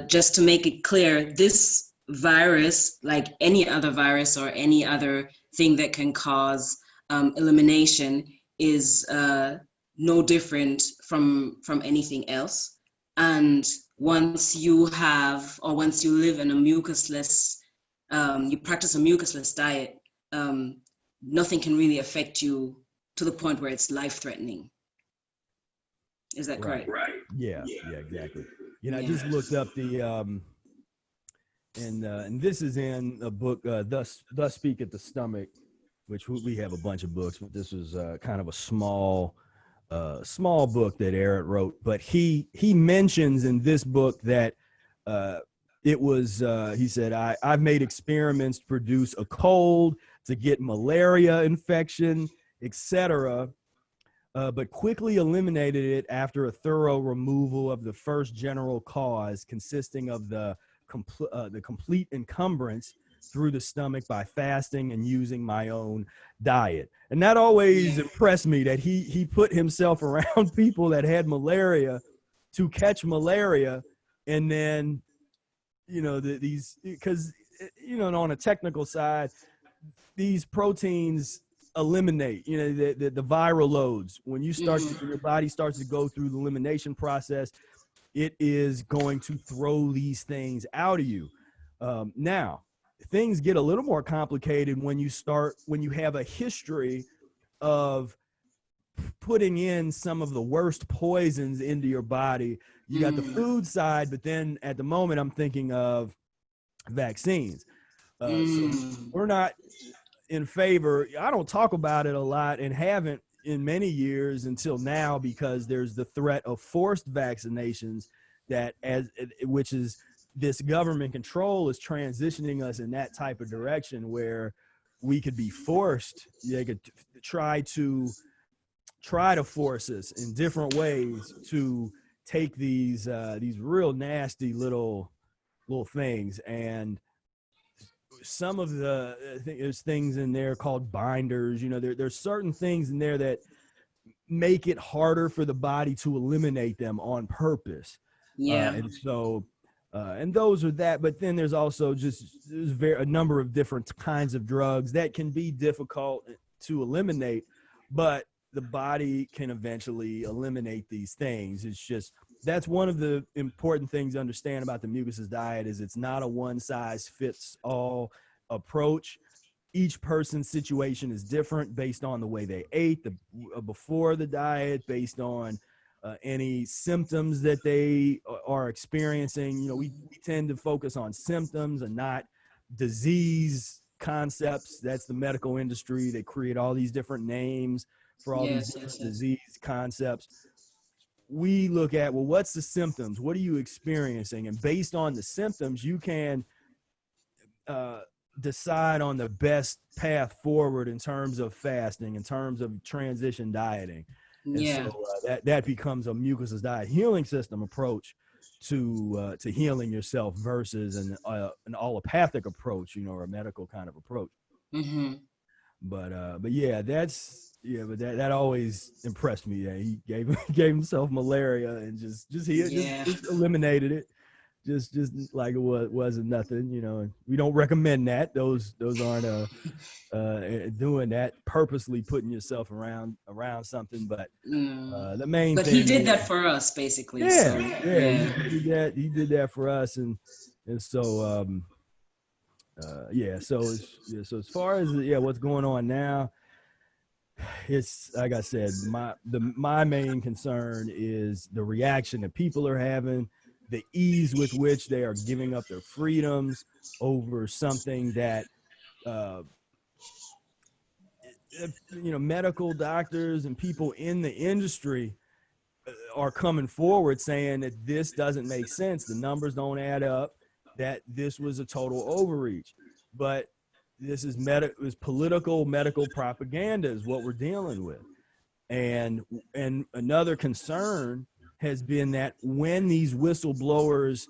just to make it clear, this virus, like any other virus or any other thing that can cause elimination, is no different from anything else. And once you have, or once you live in a mucusless, you practice a mucusless diet, nothing can really affect you to the point where it's life-threatening. Is that correct? Right. Yeah, exactly. You know, I just looked up the, and this is in a book, Thus Speak at the Stomach, which we have a bunch of books, but this was kind of a small book that Eric wrote. But he mentions in this book that it was, he said, I've made experiments to produce a cold, to get malaria infection, etc., but quickly eliminated it after a thorough removal of the first general cause, consisting of the complete encumbrance through the stomach by fasting and using my own diet. And that always impressed me, that he put himself around people that had malaria to catch malaria, and then, you know, these, because, you know, on a technical side, these proteins eliminate, you know, the viral loads. When you start when your body starts to go through the elimination process, it is going to throw these things out of you. Now things get a little more complicated when you have a history of putting in some of the worst poisons into your body. You got the food side, but then at the moment I'm thinking of vaccines. So we're not in favor. I don't talk about it a lot, and haven't in many years until now, because there's the threat of forced vaccinations, that which is this government control is transitioning us in that type of direction, where we could be forced. They could try to force us in different ways to take these real nasty little things. And some of there's things in there called binders. You know, there's certain things in there that make it harder for the body to eliminate them on purpose. And so, and those are that. But then there's also a number of different kinds of drugs that can be difficult to eliminate, but the body can eventually eliminate these things. It's just, that's one of the important things to understand about the mucusless diet, is it's not a one size fits all approach. Each person's situation is different based on the way they ate before the diet, based on any symptoms that they are experiencing. You know, we tend to focus on symptoms and not disease concepts. That's the medical industry. They create all these different names for all these different disease concepts. We look at, well, what's the symptoms? What are you experiencing? And based on the symptoms, you can decide on the best path forward in terms of fasting, in terms of transition dieting. And so that becomes a mucusless diet healing system approach to healing yourself, versus an allopathic approach, you know, or a medical kind of approach. But yeah, that always impressed me. Yeah, he gave himself malaria and just eliminated it, just like it wasn't nothing, you know. And we don't recommend that. Those aren't doing that, purposely putting yourself around something. But the main thing, he did that for us, basically. He did that for us, and so so as far as what's going on now, it's like I said, my main concern is the reaction that people are having, the ease with which they are giving up their freedoms over something that you know, medical doctors and people in the industry are coming forward saying that this doesn't make sense, the numbers don't add up, that this was a total overreach. But this is political medical propaganda is what we're dealing with. And another concern has been that when these whistleblowers,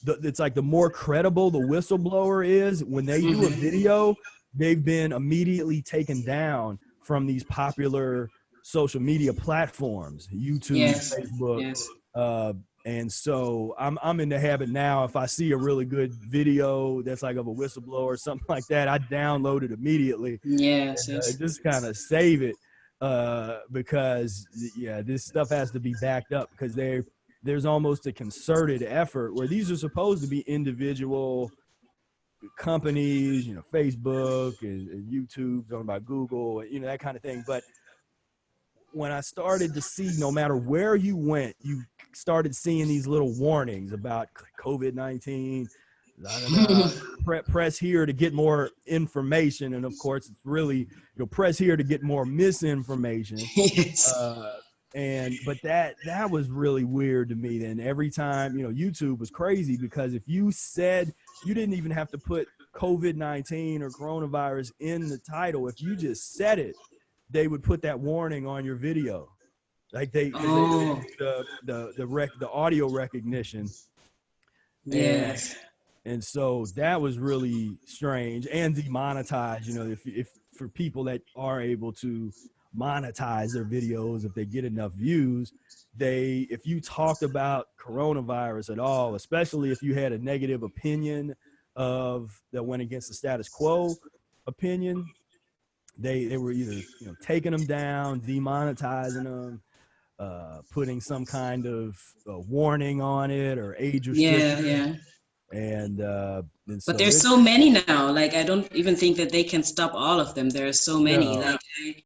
it's like the more credible the whistleblower is, when they do a video, they've been immediately taken down from these popular social media platforms, YouTube, Facebook, And so I'm in the habit now, if I see a really good video that's like of a whistleblower or something like that, I download it immediately Yes, and yes. just kind of save it, because yeah, this stuff has to be backed up, because there's almost a concerted effort where these are supposed to be individual companies, Facebook and YouTube, talking about Google, that kind of thing. But when I started to see, no matter where you went, you started seeing these little warnings about COVID-19, da, da, da. Press here to get more information. And of course, it's really, press here to get more misinformation. Yes. Uh, but that was really weird to me. Then every time, YouTube was crazy, because if you said, you didn't even have to put COVID-19 or coronavirus in the title, if you just said it, they would put that warning on your video, like because they Oh, do the audio recognition. and yes. and so that was really strange and demonetized. If for people that are able to monetize their videos, if they get enough views, if you talked about coronavirus at all, especially if you had a negative opinion that went against the status quo opinion, they were either taking them down, demonetizing them, putting some kind of warning on it or age Yeah, restriction, yeah. and But so there's it so many now. Like I don't even think that they can stop all of them. There are so many. no Like